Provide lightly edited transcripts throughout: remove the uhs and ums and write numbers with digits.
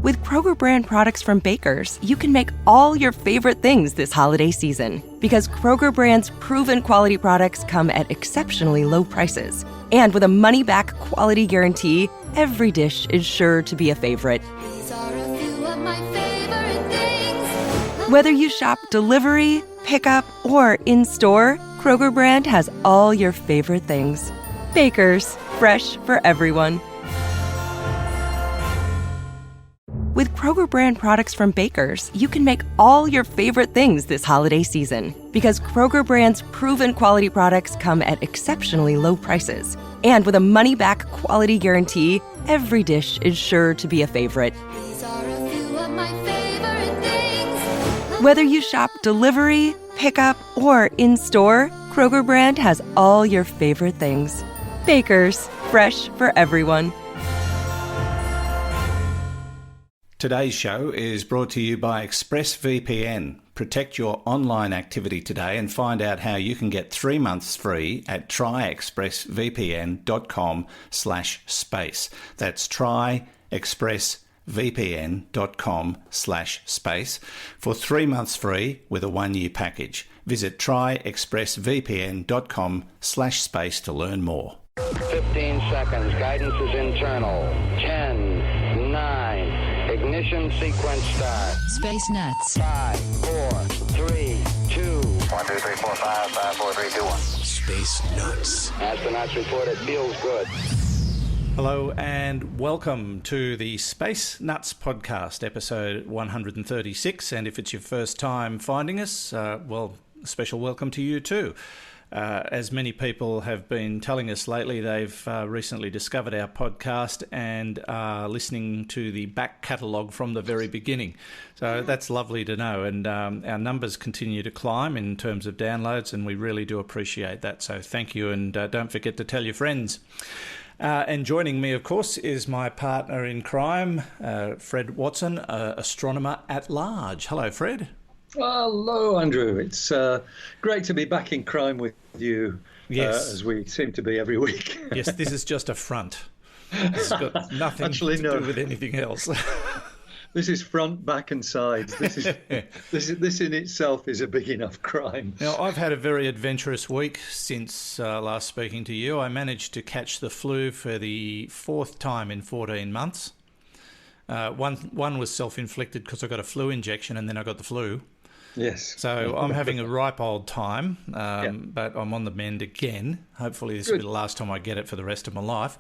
With Kroger brand products from Baker's, you can make all your favorite things this holiday season. Because Kroger brand's proven quality products come at exceptionally low prices. And with a money-back quality guarantee, every dish is sure to be a favorite. These are a few of my favorite things. Whether you shop delivery, pickup, or in-store, Kroger brand has all your favorite things. Baker's, fresh for everyone. With Kroger brand products from Baker's, you can make all your favorite things this holiday season. Because Kroger brand's proven quality products come at exceptionally low prices. And with a money-back quality guarantee, every dish is sure to be a favorite. These are a few of my favorite things. Whether you shop delivery, pickup, or in-store, Kroger brand has all your favorite things. Baker's, fresh for everyone. Today's show is brought to you by ExpressVPN. Protect your online activity today and find out how you can get 3 months free at tryexpressvpn.com/space. That's tryexpressvpn.com/space for 3 months free with a 1-year package. Visit tryexpressvpn.com/space to learn more. 15 seconds. Guidance is internal. 10, 9. Ignition sequence start. Space Nuts. 5, 4, 3, 2. 1, 2, 3, 4, 5, 5, 4, 3, 2, 1. Space Nuts. Astronauts report it feels good. Hello and welcome to the Space Nuts podcast, episode 136. And if it's your first time finding us, well, a special welcome to you too. As many people have been telling us lately, they've recently discovered our podcast and are listening to the back catalogue from the very beginning. So that's lovely to know. And our numbers continue to climb in terms of downloads, and we really do appreciate that. So thank you, and don't forget to tell your friends. And joining me, of course, is my partner in crime, Fred Watson, astronomer at large. Hello, Fred. Hello, Andrew. It's great to be back in crime with you, Yes. as we seem to be every week. Yes, this is just a front. It's got nothing Actually, to no. do with anything else. This is front, back, and sides. This in itself is a big enough crime. Now, I've had a very adventurous week since last speaking to you. I managed to catch the flu for the 4th time in 14 months. One was self-inflicted because I got a flu injection and then I got the flu. Yes. So I'm having a ripe old time, but I'm on the mend again. Hopefully this will be the last time I get it for the rest of my life.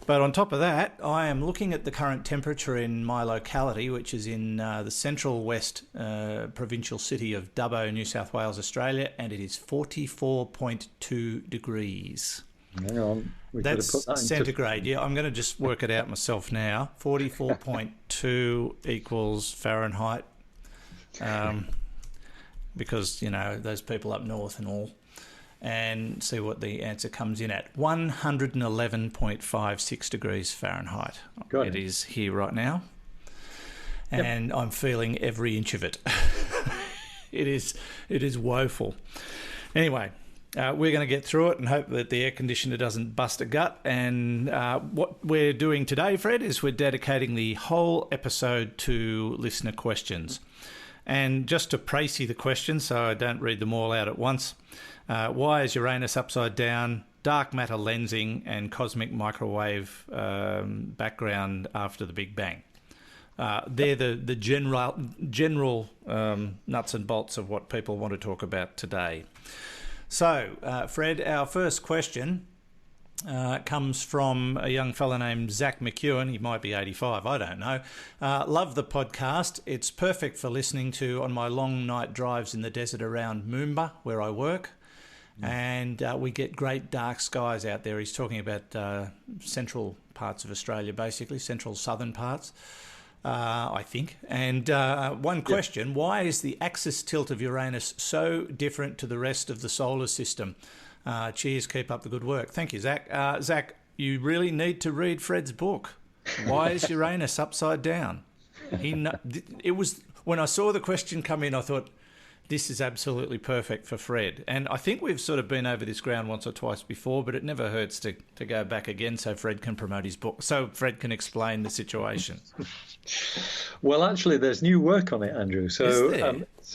But on top of that, I am looking at the current temperature in my locality, which is in the central west provincial city of Dubbo, New South Wales, Australia, and it is 44.2 degrees. Hang on. That's centigrade. Yeah, I'm going to just work it out myself now. 44.2 equals Fahrenheit. Because, you know, those people up north and all. And see what the answer comes in at. 111.56 degrees Fahrenheit. It is here right now. And I'm feeling every inch of it. It is woeful. Anyway, we're going to get through it and hope that the air conditioner doesn't bust a gut. And what we're doing today, Fred, is we're dedicating the whole episode to listener questions. And just to précis the questions, so I don't read them all out at once, why is Uranus upside down, dark matter lensing, and cosmic microwave background after the Big Bang? They're the general nuts and bolts of what people want to talk about today. So, Fred, our first question comes from a young fella named Zach McEwen. He might be 85, I don't know. Love the podcast. It's perfect for listening to on my long night drives in the desert around Moomba, where I work. And we get great dark skies out there. He's talking about central parts of Australia, basically, central southern parts, I think. And one question, why is the axis tilt of Uranus so different to the rest of the solar system? Cheers, keep up the good work. Thank you, Zach. Zach, you really need to read Fred's book. Why is Uranus upside down? It was when I saw the question come in, I thought, this is absolutely perfect for Fred. And I think we've sort of been over this ground once or twice before, but it never hurts to go back again so Fred can promote his book, so Fred can explain the situation. Well, actually, there's new work on it, Andrew. So Is there?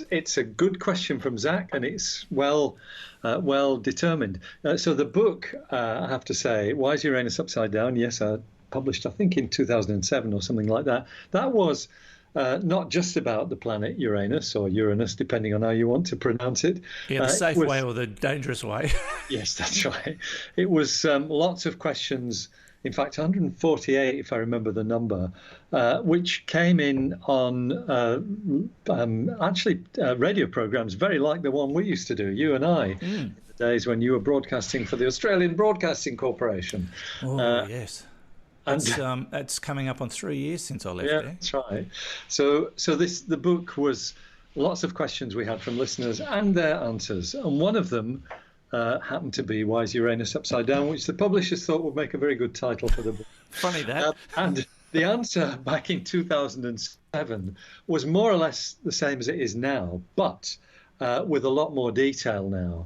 it's a good question from Zach, and it's well determined. So the book, I have to say, Why is Uranus Upside Down? Yes, published, I think, in 2007 or something like that. That was not just about the planet Uranus, or Uranus, depending on how you want to pronounce it. Yeah, the safe way or the dangerous way. Yes, that's right. It was lots of questions, in fact, 148, if I remember the number, which came in on radio programs very like the one we used to do, you and I, in the days when you were broadcasting for the Australian Broadcasting Corporation. Oh, yes. That's coming up on 3 years since I left there. That's right. So the book was lots of questions we had from listeners and their answers, and one of them happened to be Why is Uranus Upside Down, which the publishers thought would make a very good title for the book. Funny that. And the answer back in 2007 was more or less the same as it is now, but with a lot more detail now.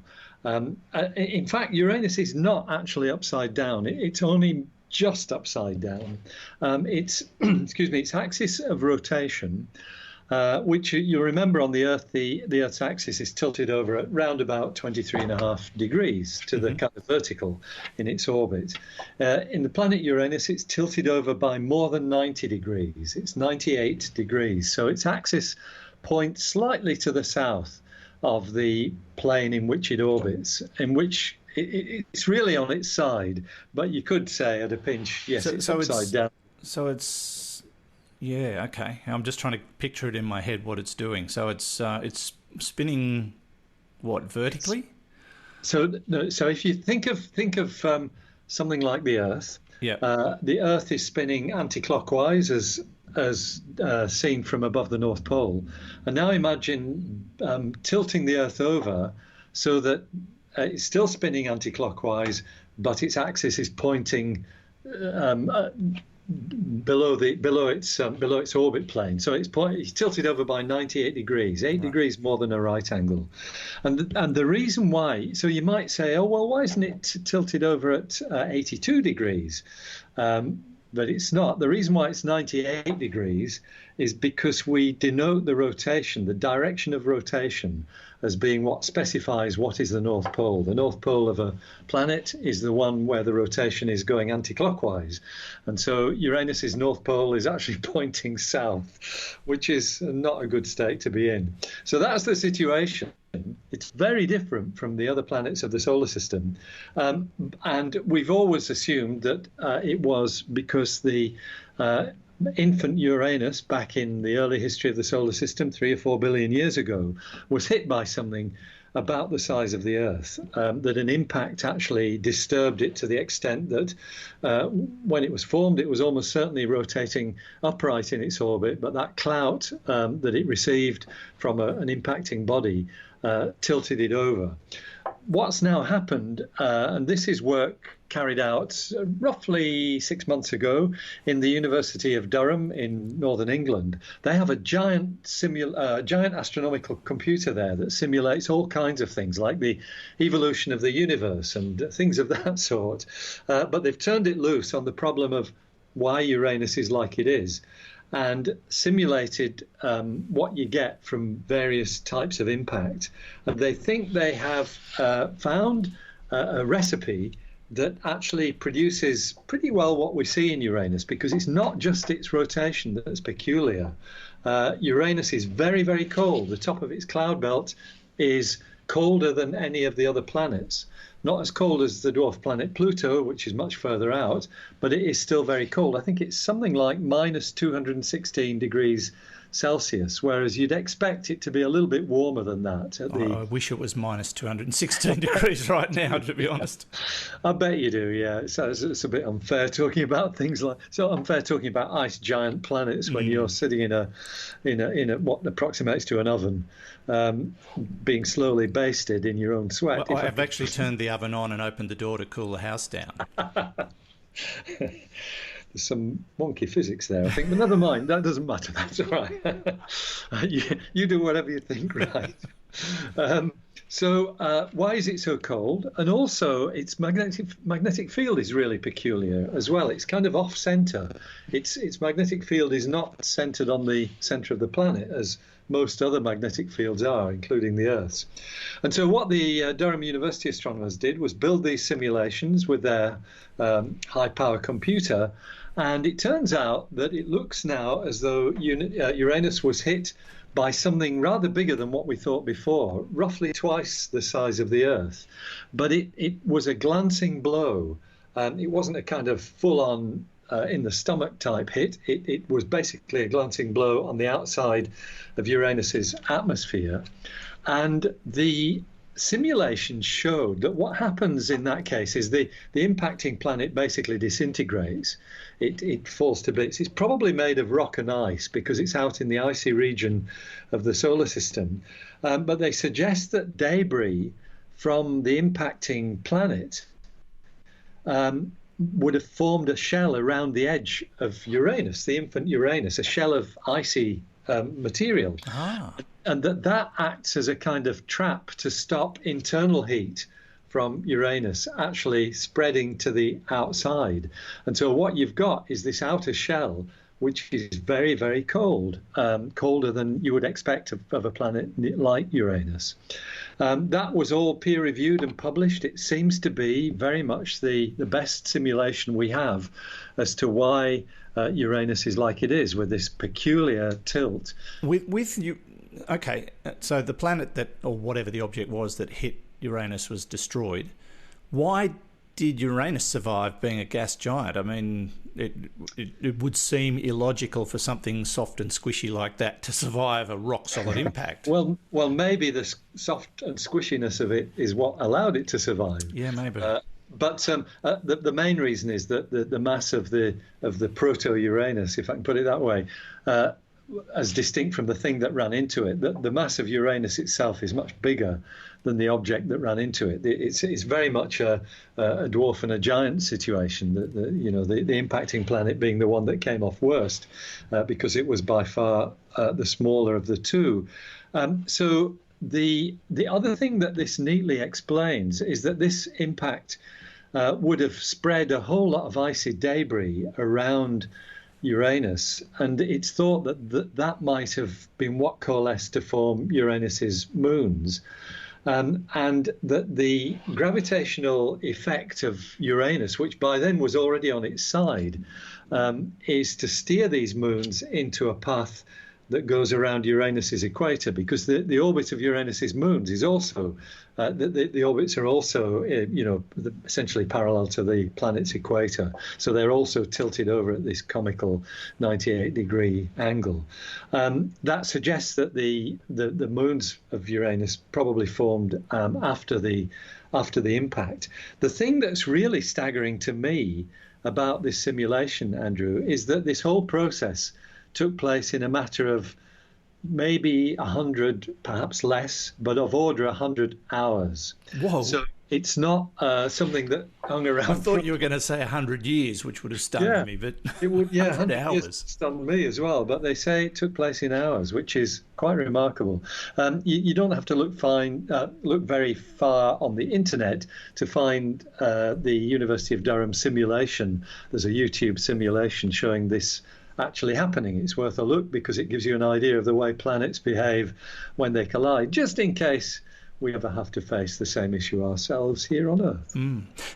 In fact, Uranus is not actually upside down. It's only just upside down. Its its axis of rotation, which you remember on the Earth, the Earth's axis is tilted over at round about 23.5 degrees to the kind of vertical in its orbit. In the planet Uranus, it's tilted over by more than 90 degrees. It's 98 degrees. So its axis points slightly to the south of the plane in which it orbits, in which it's really on its side, but you could say at a pinch, yes, it's upside down. So it's, yeah, okay. I'm just trying to picture it in my head what it's doing. So it's spinning, what, vertically? So if you think of something like the Earth, the Earth is spinning anti-clockwise as seen from above the North Pole, and now imagine tilting the Earth over so that it's still spinning anti-clockwise, but its axis is pointing below its orbit plane. So it's tilted over by 98 degrees, 8 degrees more than a right angle. And the reason why, so you might say, oh, well, why isn't it tilted over at 82 degrees? But it's not. The reason why it's 98 degrees is because we denote the rotation, the direction of rotation, as being what specifies what is the North Pole. The North Pole of a planet is the one where the rotation is going anti-clockwise. And so Uranus's North Pole is actually pointing south, which is not a good state to be in. So that's the situation. It's very different from the other planets of the solar system. And we've always assumed that it was because the infant Uranus, back in the early history of the solar system, 3 or 4 billion years ago, was hit by something about the size of the Earth, that an impact actually disturbed it to the extent that when it was formed, it was almost certainly rotating upright in its orbit, but that clout that it received from an impacting body tilted it over. What's now happened, and this is work carried out roughly 6 months ago in the University of Durham in northern England. They have a giant astronomical computer there that simulates all kinds of things like the evolution of the universe and things of that sort. But they've turned it loose on the problem of why Uranus is like it is, and simulated what you get from various types of impact. And they think they have found a recipe that actually produces pretty well what we see in Uranus, because it's not just its rotation that's peculiar. Uranus is very, very cold. The top of its cloud belt is colder than any of the other planets. Not as cold as the dwarf planet Pluto, which is much further out, but it is still very cold. I think it's something like minus 216 degrees Celsius, whereas you'd expect it to be a little bit warmer than that. I wish it was minus 216 degrees right now, to be honest. I bet you do, yeah. It's a bit unfair talking about things like, so unfair talking about ice giant planets when you're sitting in a what approximates to an oven, being slowly basted in your own sweat. I've actually turned the oven on and opened the door to cool the house down. There's some wonky physics there, I think, but never mind. That doesn't matter. That's all right. You do whatever you think, right? So why is it so cold? And also, its magnetic field is really peculiar as well. It's kind of off center. Its magnetic field is not centered on the center of the planet as most other magnetic fields are, including the Earth's. And so what the Durham University astronomers did was build these simulations with their high-power computer, and it turns out that it looks now as though Uranus was hit by something rather bigger than what we thought before, roughly twice the size of the Earth. But it was a glancing blow. It wasn't a kind of full-on in the stomach type hit. It was basically a glancing blow on the outside of Uranus's atmosphere. And the simulation showed that what happens in that case is the impacting planet basically disintegrates. It falls to bits. It's probably made of rock and ice because it's out in the icy region of the solar system. But they suggest that debris from the impacting planet would have formed a shell around the edge of Uranus, the infant Uranus, a shell of icy material. And that acts as a kind of trap to stop internal heat from Uranus actually spreading to the outside. And so what you've got is this outer shell, which is very, very cold, colder than you would expect of a planet like Uranus. That was all peer-reviewed and published. It seems to be very much the best simulation we have as to why Uranus is like it is, with this peculiar tilt. With you, okay, so the planet that, or whatever the object was that hit Uranus was destroyed. Why did Uranus survive being a gas giant? I mean, it would seem illogical for something soft and squishy like that to survive a rock-solid impact. Well, maybe the soft and squishiness of it is what allowed it to survive. Yeah, maybe. But the main reason is that the mass of the proto-Uranus, if I can put it that way, as distinct from the thing that ran into it, the mass of Uranus itself is much bigger than the object that ran into it. It's very much a dwarf and a giant situation. The impacting planet being the one that came off worst because it was by far the smaller of the two. So the other thing that this neatly explains is that this impact would have spread a whole lot of icy debris around Uranus, and it's thought that might have been what coalesced to form Uranus's moons. And that the gravitational effect of Uranus, which by then was already on its side, is to steer these moons into a path that goes around Uranus's equator, because the orbit of Uranus's moons is also the orbits are also essentially parallel to the planet's equator, so they're also tilted over at this comical 98-degree angle. That suggests that the moons of Uranus probably formed after the impact. The thing that's really staggering to me about this simulation, Andrew, is that this whole process took place in a matter of maybe 100, perhaps less, but of order 100 hours. Whoa. So it's not something that hung around. I thought you were going to say 100 years, which would have stunned me, but it would, 100 hours. Years stunned me as well, but they say it took place in hours, which is quite remarkable. You don't have to look very far on the internet to find the University of Durham simulation. There's a YouTube simulation showing this actually happening. It's worth a look because it gives you an idea of the way planets behave when they collide, just in case we ever have to face the same issue ourselves here on Earth.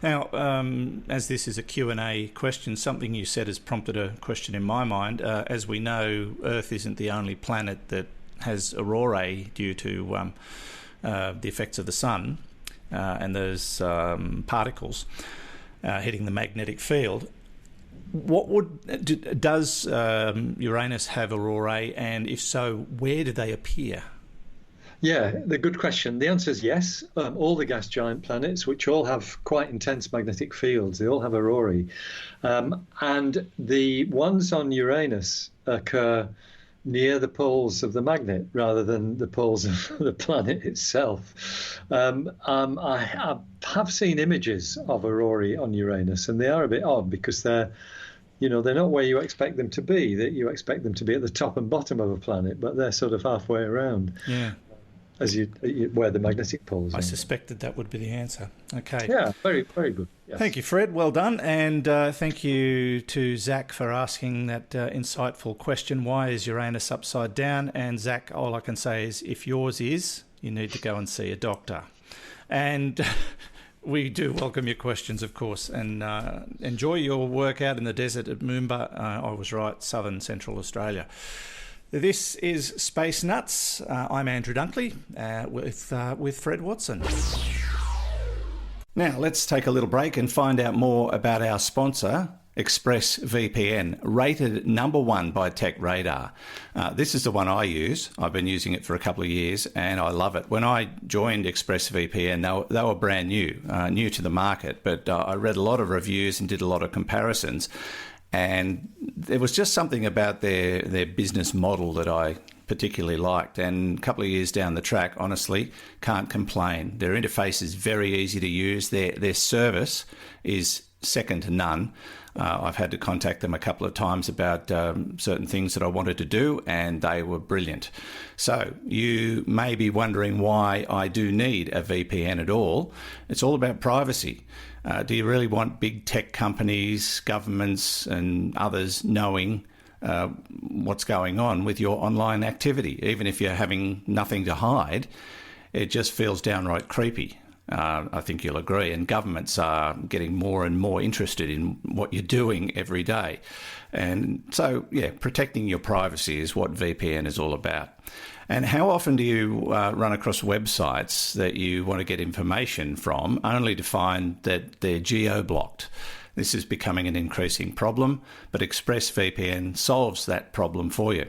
Now, as this is a Q&A question, something you said has prompted a question in my mind. As we know, Earth isn't the only planet that has aurorae due to the effects of the sun and those particles hitting the magnetic field. Does Uranus have aurorae, and if so, where do they appear? Yeah, the good question. The answer is yes. All the gas giant planets, which all have quite intense magnetic fields, they all have aurorae. And the ones on Uranus occur near the poles of the magnet rather than the poles of the planet itself. I have seen images of aurorae on Uranus, and they are a bit odd because they're not where you expect them to be. That you expect them to be at the top and bottom of a planet, but they're sort of halfway around. Yeah. where the magnetic poles are. I suspected that would be the answer. Okay. Yeah, very, very good. Yes. Thank you, Fred. Well done. And thank you to Zach for asking that insightful question, why is Uranus upside down? And Zach, all I can say is if yours is, you need to go and see a doctor. And we do welcome your questions, of course, and enjoy your work out in the desert at Moomba. I was right, southern central Australia. This is Space Nuts. I'm Andrew Dunkley with Fred Watson. Now, let's take a little break and find out more about our sponsor, ExpressVPN, rated #1 by TechRadar. This is the one I use. I've been using it for a couple of years and I love it. When I joined ExpressVPN, they were brand new to the market, but I read a lot of reviews and did a lot of comparisons. And there was just something about their business model that I particularly liked. And a couple of years down the track, honestly, can't complain. Their interface is very easy to use. Their service is second to none. I've had to contact them a couple of times about certain things that I wanted to do, and they were brilliant. So you may be wondering why I do need a VPN at all. It's all about privacy. Do you really want big tech companies, governments and others knowing what's going on with your online activity? Even if you're having nothing to hide, it just feels downright creepy. I think you'll agree. And governments are getting more and more interested in what you're doing every day. And so, yeah, protecting your privacy is what VPN is all about. And how often do you run across websites that you want to get information from only to find that they're geo-blocked? This is becoming an increasing problem, but ExpressVPN solves that problem for you.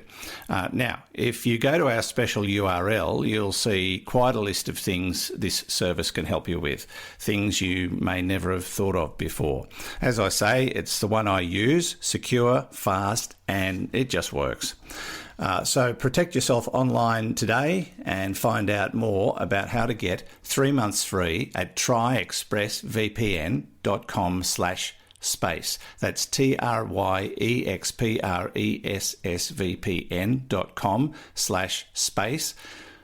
Now, if you go to our special URL, you'll see quite a list of things this service can help you with, things you may never have thought of before. As I say, it's the one I use, secure, fast, and it just works. So protect yourself online today and find out more about how to get 3 months free at tryexpressvpn.com/space. That's tryexpressvpn.com/space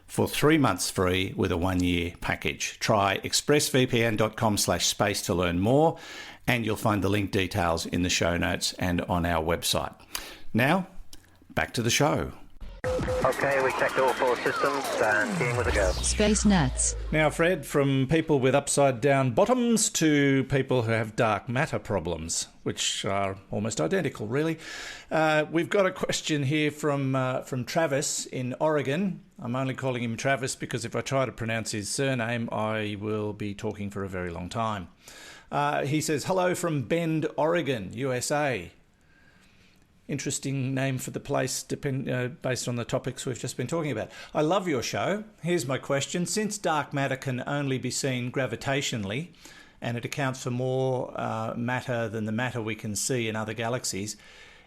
for 3 months free with a 1-year package. Try expressvpn.com/space to learn more, and you'll find the link details in the show notes and on our website. Now, back to the show. Okay, we checked all 4 systems and keying with a go. Space Nuts. Now, Fred, from people with upside-down bottoms to people who have dark matter problems, which are almost identical, really. We've got a question here from Travis in Oregon. I'm only calling him Travis because if I try to pronounce his surname, I will be talking for a very long time. He says, hello from Bend, Oregon, USA. Interesting name for the place based on the topics we've just been talking about. I love your show. Here's my question. Since dark matter can only be seen gravitationally, and it accounts for more matter than the matter we can see in other galaxies,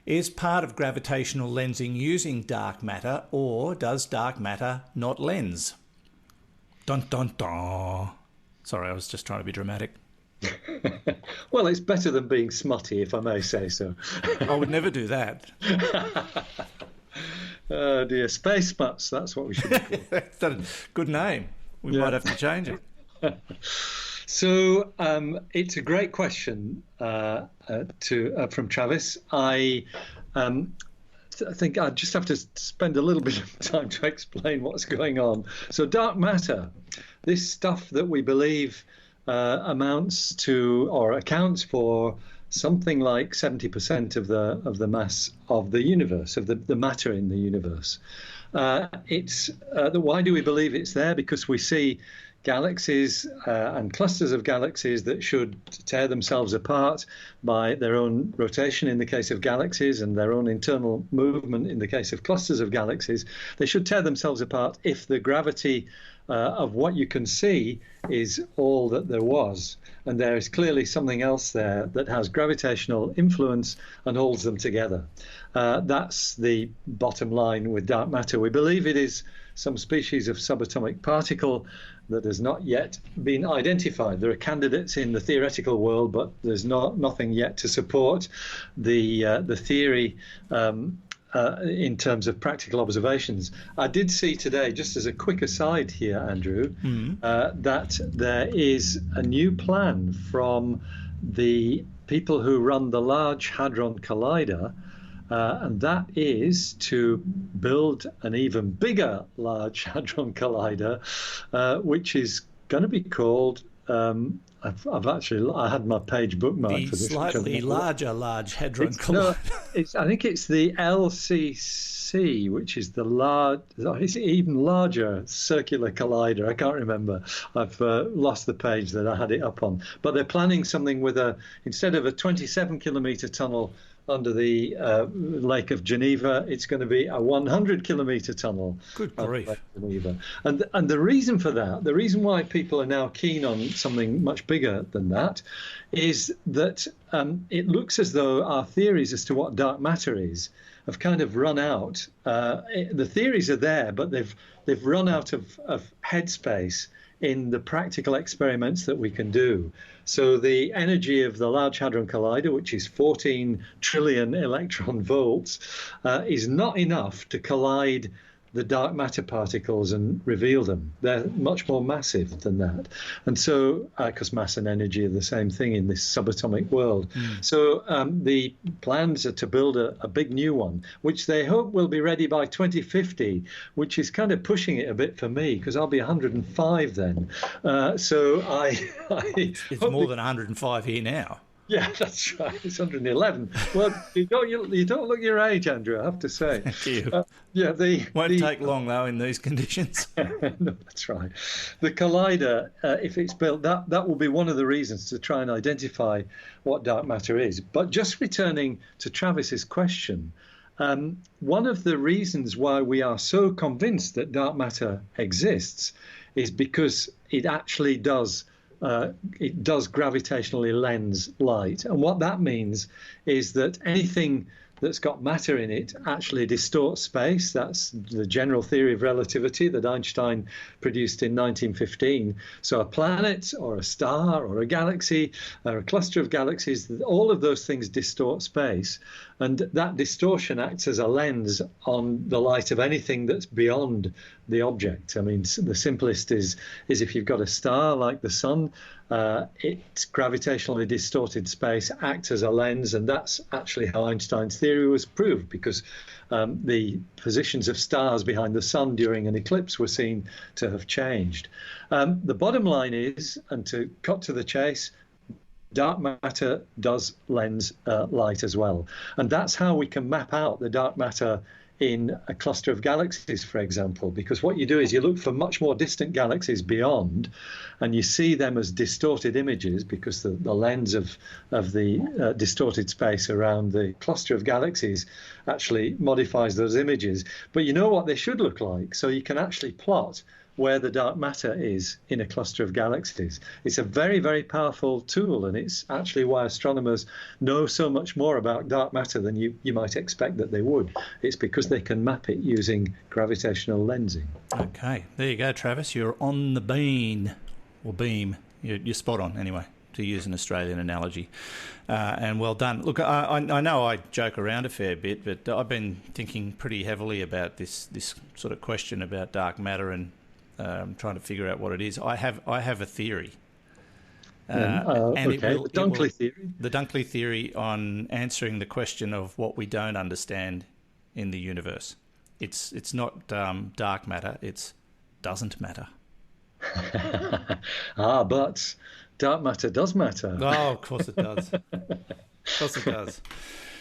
is part of gravitational lensing using dark matter, or does dark matter not lens? Dun dun dun. Sorry, I was just trying to be dramatic. Well, it's better than being smutty, if I may say so. I would never do that. Oh dear, Space Smuts, that's what we should be called. That's a good name. We might have to change it. So it's a great question from Travis. I think I just have to spend a little bit of time to explain what's going on. So dark matter, this stuff that we believe amounts to or accounts for something like 70% of the mass of the universe, of the matter in the universe. Why do we believe it's there? Because we see galaxies and clusters of galaxies that should tear themselves apart by their own rotation in the case of galaxies and their own internal movement in the case of clusters of galaxies. They should tear themselves apart if the gravity of what you can see is all that there was. And there is clearly something else there that has gravitational influence and holds them together. That's the bottom line with dark matter. We believe it is some species of subatomic particle that has not yet been identified. There are candidates in the theoretical world, but there's nothing yet to support the theory in terms of practical observations. I did see today, just as a quick aside here, Andrew, that there is a new plan from the people who run the Large Hadron Collider, and that is to build an even bigger Large Hadron Collider, which is going to be called. I had my page bookmarked for this. The slightly larger Large Hadron Collider. I think it's the LCC, which is the large. It's even larger circular collider. I can't remember. I've lost the page that I had it up on. But they're planning something with instead of a 27-kilometer tunnel under the Lake of Geneva, it's going to be a 100-kilometer tunnel. Good grief. Lake Geneva. And the reason for that, the reason why people are now keen on something much bigger than that, is that it looks as though our theories as to what dark matter is have kind of run out. The theories are there, but they've run out of headspace in the practical experiments that we can do. So the energy of the Large Hadron Collider, which is 14 trillion electron volts, is not enough to collide the dark matter particles and reveal them. They're much more massive than that. And so, because mass and energy are the same thing in this subatomic world. So the plans are to build a big new one, which they hope will be ready by 2050, which is kind of pushing it a bit for me, because I'll be 105 then. So it's more than 105 here now. Yeah, that's right. It's 111. Well, you don't look your age, Andrew, I have to say. Thank you. Won't take long, though, in these conditions. No, that's right. The collider, if it's built, that will be one of the reasons to try and identify what dark matter is. But just returning to Travis's question, one of the reasons why we are so convinced that dark matter exists is because it actually does gravitationally lens light. And what that means is that anything that's got matter in it actually distorts space. That's the general theory of relativity that Einstein produced in 1915. So a planet or a star or a galaxy or a cluster of galaxies, all of those things distort space. And that distortion acts as a lens on the light of anything that's beyond the object. I mean, the simplest is if you've got a star like the sun, its gravitationally distorted space acts as a lens, and that's actually how Einstein's theory was proved, because the positions of stars behind the sun during an eclipse were seen to have changed. The bottom line is, and to cut to the chase, dark matter does lens light as well. And that's how we can map out the dark matter in a cluster of galaxies, for example, because what you do is you look for much more distant galaxies beyond, and you see them as distorted images, because the lens of the distorted space around the cluster of galaxies actually modifies those images. But you know what they should look like, so you can actually plot where the dark matter is in a cluster of galaxies. It's a very, very powerful tool, and it's actually why astronomers know so much more about dark matter than you might expect that they would. It's because they can map it using gravitational lensing. Okay, there you go, Travis. You're on the beam. You're spot on, anyway, to use an Australian analogy. And well done. Look, I know I joke around a fair bit, but I've been thinking pretty heavily about this sort of question about dark matter and trying to figure out what it is. I have a theory. And the Dunkley theory. The Dunkley theory on answering the question of what we don't understand in the universe. It's not dark matter. It's doesn't matter. But dark matter does matter. Oh, of course it does. Of course it does.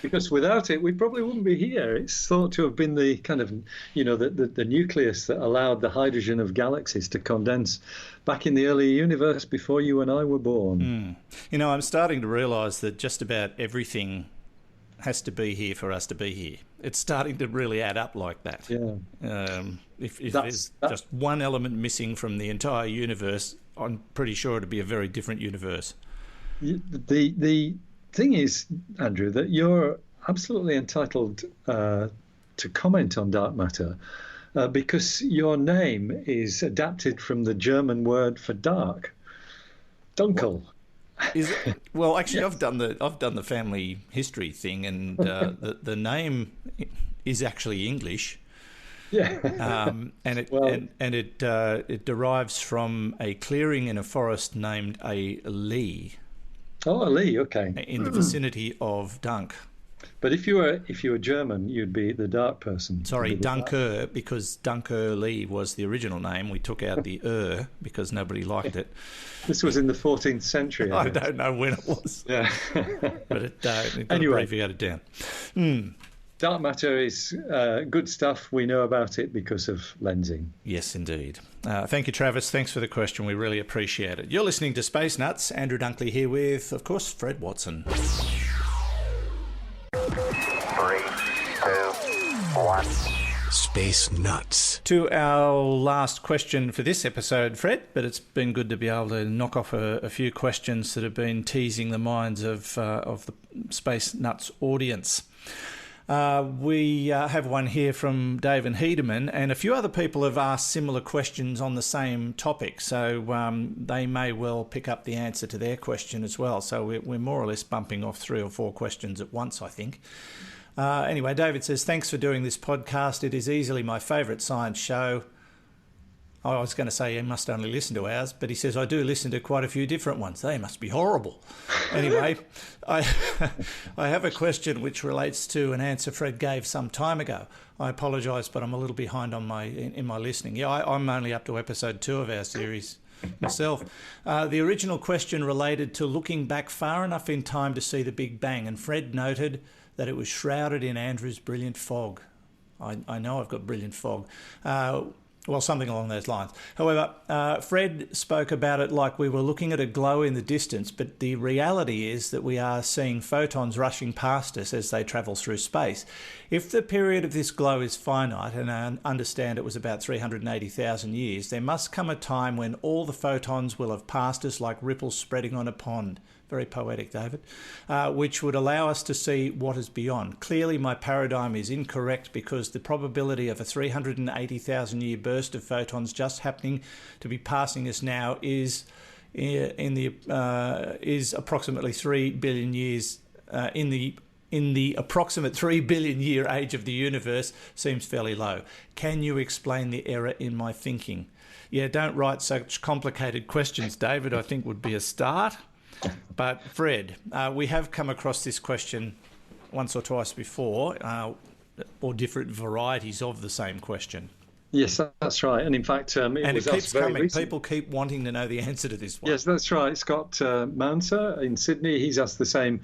Because without it, we probably wouldn't be here. It's thought to have been the kind of, the nucleus that allowed the hydrogen of galaxies to condense back in the early universe before you and I were born. I'm starting to realise that just about everything has to be here for us to be here. It's starting to really add up like that. Yeah. If there's just one element missing from the entire universe, I'm pretty sure it'd be a very different universe. The thing is, Andrew, that you're absolutely entitled to comment on dark matter because your name is adapted from the German word for dark, Dunkel. Is it? Well, actually, I've done the family history thing, and the name is actually English. Yeah. It derives from a clearing in a forest named a Lee. Oh, a Lee, okay. In the vicinity of Dunk. But if you were German, you'd be the dark person. Sorry, Dunker, because Dunker Lee was the original name. We took out the because nobody liked it. This was in the 14th century. I don't know when it was. Yeah. But it got anyway, abbreviated down. Dark matter is good stuff. We know about it because of lensing. Yes, indeed. Thank you, Travis. Thanks for the question. We really appreciate it. You're listening to Space Nuts. Andrew Dunkley here with, of course, Fred Watson. 3, 2, 1. Space Nuts. To our last question for this episode, Fred, but it's been good to be able to knock off a few questions that have been teasing the minds of the Space Nuts audience. We have one here from Dave and Hedeman, and a few other people have asked similar questions on the same topic, so they may well pick up the answer to their question as well. So we're more or less bumping off 3 or 4 questions at once, I think. Anyway, David says, thanks for doing this podcast. It is easily my favourite science show. I was going to say he must only listen to ours, but he says, I do listen to quite a few different ones. They must be horrible. Anyway, I have a question which relates to an answer Fred gave some time ago. I apologise, but I'm a little behind on in my listening. Yeah, I'm only up to episode 2 of our series myself. The original question related to looking back far enough in time to see the Big Bang, and Fred noted that it was shrouded in Andrew's brilliant fog. I know I've got brilliant fog. Well, something along those lines. However, Fred spoke about it like we were looking at a glow in the distance, but the reality is that we are seeing photons rushing past us as they travel through space. If the period of this glow is finite, and I understand it was about 380,000 years, there must come a time when all the photons will have passed us like ripples spreading on a pond. Very poetic, David, which would allow us to see what is beyond. Clearly, my paradigm is incorrect because the probability of a 380,000-year burst of photons just happening to be passing us now is approximately 3 billion years in the approximate 3 billion year age of the universe seems fairly low. Can you explain the error in my thinking? Yeah, don't write such complicated questions, David, I think would be a start. But Fred, we have come across this question once or twice before, or different varieties of the same question. Yes, that's right. And in fact, it keeps coming. Recently. People keep wanting to know the answer to this one. Yes, that's right. Scott Mounser in Sydney, he's asked the same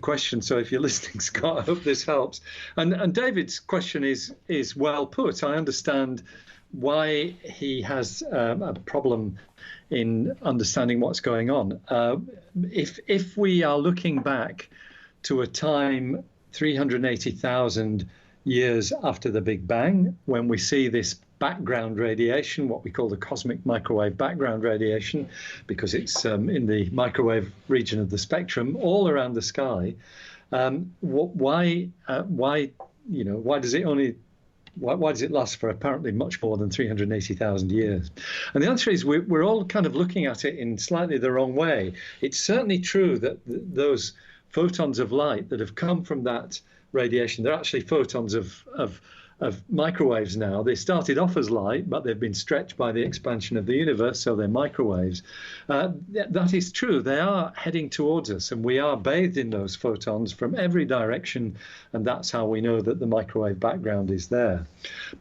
question. So if you're listening, Scott, I hope this helps. And David's question is well put. I understand why he has a problem in understanding what's going on. If we are looking back to a time 380,000 years after the Big Bang, when we see this background radiation, what we call the cosmic microwave background radiation, because it's in the microwave region of the spectrum all around the sky, why does it last for apparently much more than 380,000 years? And the answer is we're all kind of looking at it in slightly the wrong way. It's certainly true that those photons of light that have come from that radiation, they're actually photons of microwaves now. They started off as light, but they've been stretched by the expansion of the universe, so they're microwaves. That is true. They are heading towards us, and we are bathed in those photons from every direction, and that's how we know that the microwave background is there.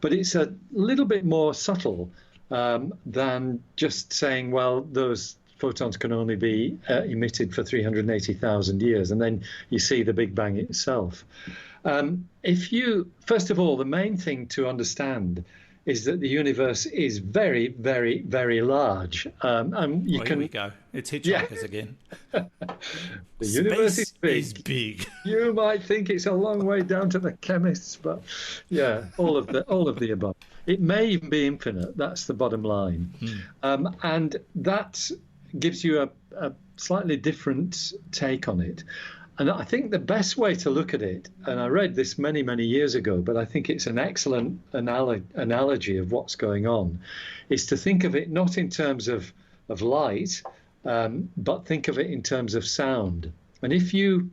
But it's a little bit more subtle than just saying, well, those photons can only be emitted for 380,000 years, and then you see the Big Bang itself. First of all, the main thing to understand is that the universe is very, very, very large. And here we go. It's hitchhikers again. The universe is big. You might think it's a long way down to the chemists, but yeah, all of the above. It may even be infinite. That's the bottom line. And that gives you a slightly different take on it. And I think the best way to look at it, and I read this many, many years ago, but I think it's an excellent analogy of what's going on, is to think of it not in terms of light, but think of it in terms of sound. And if you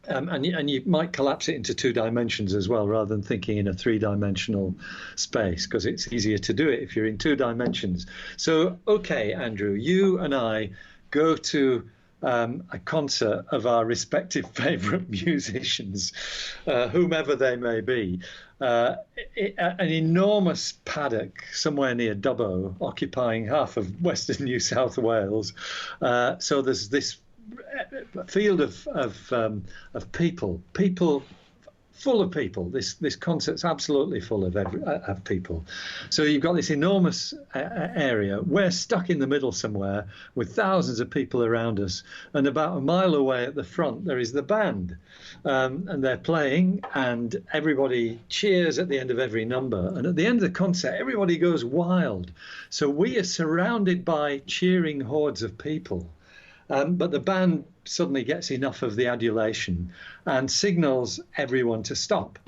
and you might collapse it into 2 dimensions as well, rather than thinking in a 3-dimensional space, because it's easier to do it if you're in 2 dimensions. So, okay, Andrew, you and I go to a concert of our respective favourite musicians, whomever they may be. An enormous paddock somewhere near Dubbo, occupying half of western New South Wales. So there's this field of people full of people. This concert's absolutely full of people. So you've got this enormous area. We're stuck in the middle somewhere with thousands of people around us, and about a mile away at the front there is the band, and they're playing, and everybody cheers at the end of every number, and at the end of the concert everybody goes wild. So we are surrounded by cheering hordes of people. But the band suddenly gets enough of the adulation and signals everyone to stop.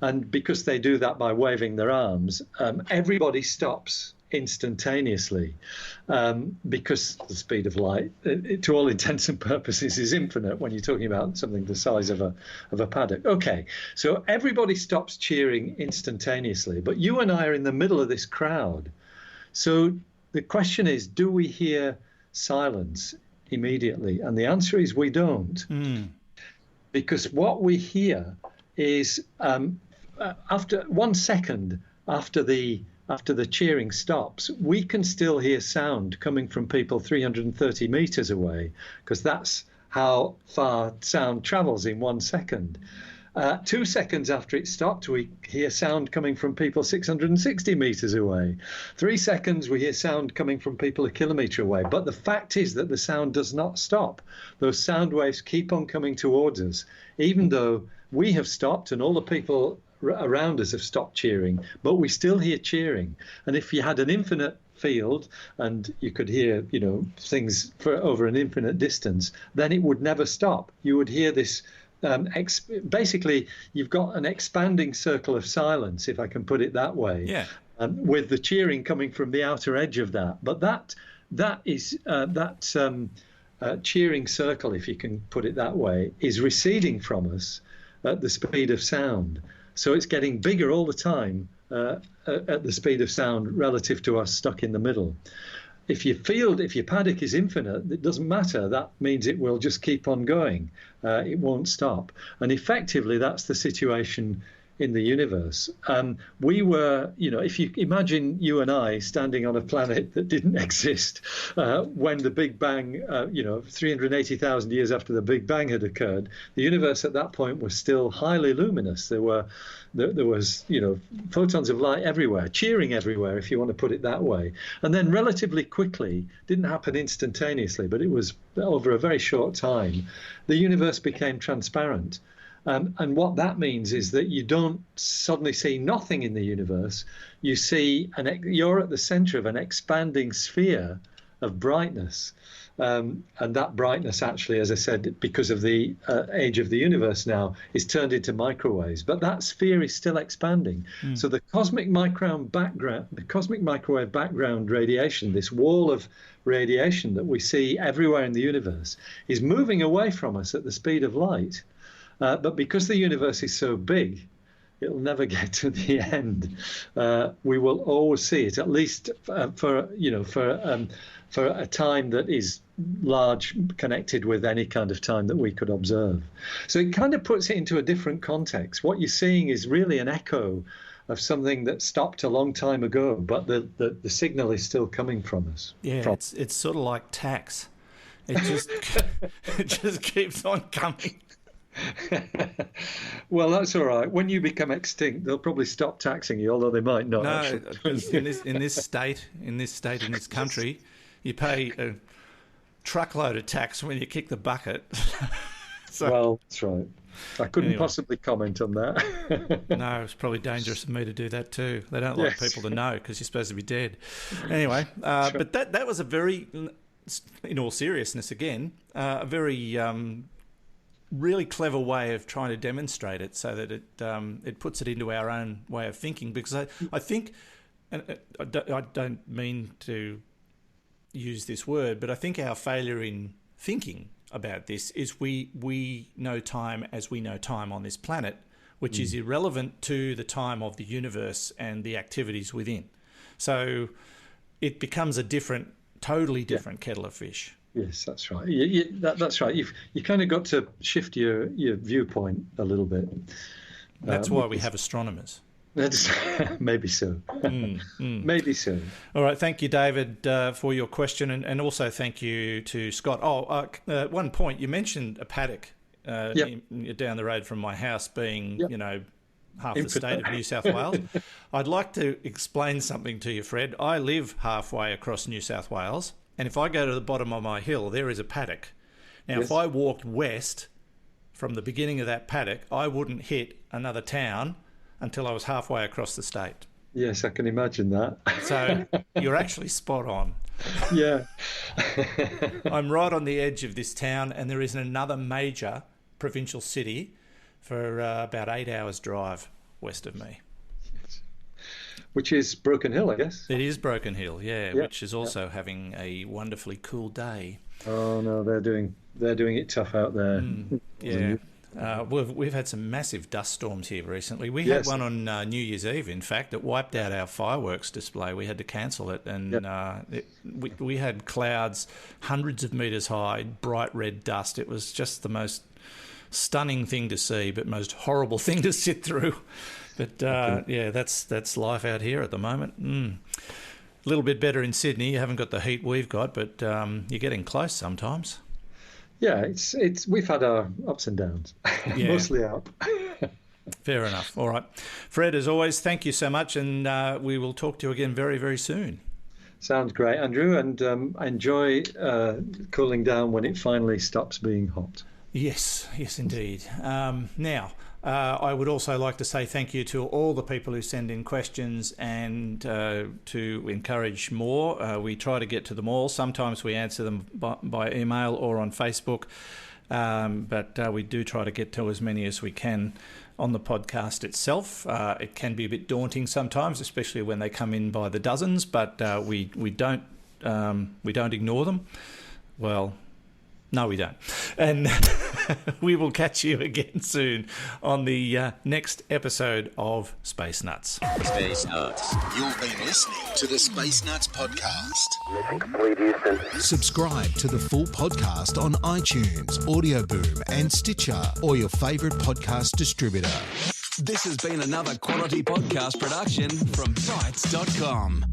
And because they do that by waving their arms, everybody stops instantaneously, because the speed of light, to all intents and purposes, is infinite when you're talking about something the size of a paddock. Okay, so everybody stops cheering instantaneously, but you and I are in the middle of this crowd. So the question is, do we hear silence immediately? And the answer is we don't. Because what we hear is, after 1 second after the cheering stops, we can still hear sound coming from people 330 meters away, because that's how far sound travels in 1 second. 2 seconds after it stopped, we hear sound coming from people 660 meters away. 3 seconds, we hear sound coming from people a kilometer away. But the fact is that the sound does not stop. Those sound waves keep on coming towards us, even though we have stopped and all the people around us have stopped cheering, but we still hear cheering. And if you had an infinite field and you could hear, things for over an infinite distance, then it would never stop. You would hear this. Basically, you've got an expanding circle of silence, if I can put it that way. Yeah. With the cheering coming from the outer edge of that. But that cheering circle, if you can put it that way, is receding from us at the speed of sound. So it's getting bigger all the time at the speed of sound relative to us stuck in the middle. If your paddock is infinite, it doesn't matter. That means it will just keep on going. It won't stop. And effectively, that's the situation in the universe. We were, if you imagine you and I standing on a planet that didn't exist when the Big Bang, 380,000 years after the Big Bang had occurred, the universe at that point was still highly luminous. There was, photons of light everywhere, cheering everywhere, if you want to put it that way. And then relatively quickly, didn't happen instantaneously, but it was over a very short time, the universe became transparent. And what that means is that you don't suddenly see nothing in the universe. You see you're at the center of an expanding sphere of brightness. And that brightness actually, as I said, because of the age of the universe now, is turned into microwaves. But that sphere is still expanding. So the cosmic microwave background radiation, this wall of radiation that we see everywhere in the universe, is moving away from us at the speed of light. But because the universe is so big, it'll never get to the end. We will always see it, at least for a time that is large, connected with any kind of time that we could observe. So it kind of puts it into a different context. What you're seeing is really an echo of something that stopped a long time ago, but the signal is still coming from us. Yeah, it's sort of like tax. It just keeps on coming. Well, that's all right. When you become extinct, they'll probably stop taxing you, although they might not. No, in this state, in this country, you pay a truckload of tax when you kick the bucket. Well, that's right. I couldn't possibly comment on that. No, it's probably dangerous of me to do that too. They don't like people to know because you're supposed to be dead. Anyway, sure. But that was a very, in all seriousness again, a very really clever way of trying to demonstrate it so that it puts it into our own way of thinking. Because I think, and I don't mean to use this word, but I think our failure in thinking about this is we know time as we know time on this planet, which is irrelevant to the time of the universe and the activities within. So it becomes a totally different kettle of fish. Yes, that's right. That's right. You kind of got to shift your viewpoint a little bit. That's why we have astronomers. Maybe so. Maybe so. All right. Thank you, David, for your question, and also thank you to Scott. At one point you mentioned a paddock down the road from my house being, half the state of New South Wales. I'd like to explain something to you, Fred. I live halfway across New South Wales, and if I go to the bottom of my hill, there is a paddock. Now, if I walked west from the beginning of that paddock, I wouldn't hit another town until I was halfway across the state. Yes, I can imagine that. So you're actually spot on. Yeah. I'm right on the edge of this town, and there isn't another major provincial city for about 8 hours drive west of me. Which is Broken Hill, I guess. It is Broken Hill, which is also having a wonderfully cool day. Oh no, they're doing it tough out there. We've had some massive dust storms here recently. We had one on New Year's Eve, in fact. It wiped out our fireworks display. We had to cancel it, and we had clouds hundreds of metres high, bright red dust. It was just the most stunning thing to see, but most horrible thing to sit through. But that's life out here at the moment. A little bit better in Sydney. You haven't got the heat we've got, but you're getting close sometimes. Yeah, it's we've had our ups and downs, mostly up. Fair enough. All right, Fred, as always, thank you so much, and we will talk to you again very, very soon. Sounds great, Andrew, and enjoy cooling down when it finally stops being hot. Yes, indeed. Now, I would also like to say thank you to all the people who send in questions and to encourage more. We try to get to them all. Sometimes we answer them by email or on Facebook, but we do try to get to as many as we can on the podcast itself. It can be a bit daunting sometimes, especially when they come in by the dozens, but we don't ignore them. Well, no, we don't. And we will catch you again soon on the next episode of Space Nuts. Space Nuts. You've been listening to the Space Nuts podcast. Mission complete, Houston. Subscribe to the full podcast on iTunes, Audio Boom, and Stitcher, or your favourite podcast distributor. This has been another quality podcast production from Bytes.com.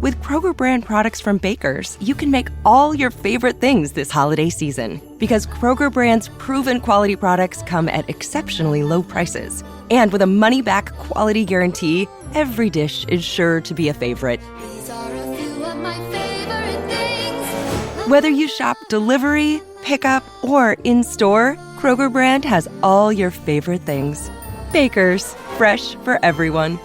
With Kroger brand products from Baker's, you can make all your favorite things this holiday season. Because Kroger brand's proven quality products come at exceptionally low prices. And with a money-back quality guarantee, every dish is sure to be a favorite. These are a few of my favorite things. Whether you shop delivery, pickup, or in-store, Kroger brand has all your favorite things. Baker's, fresh for everyone.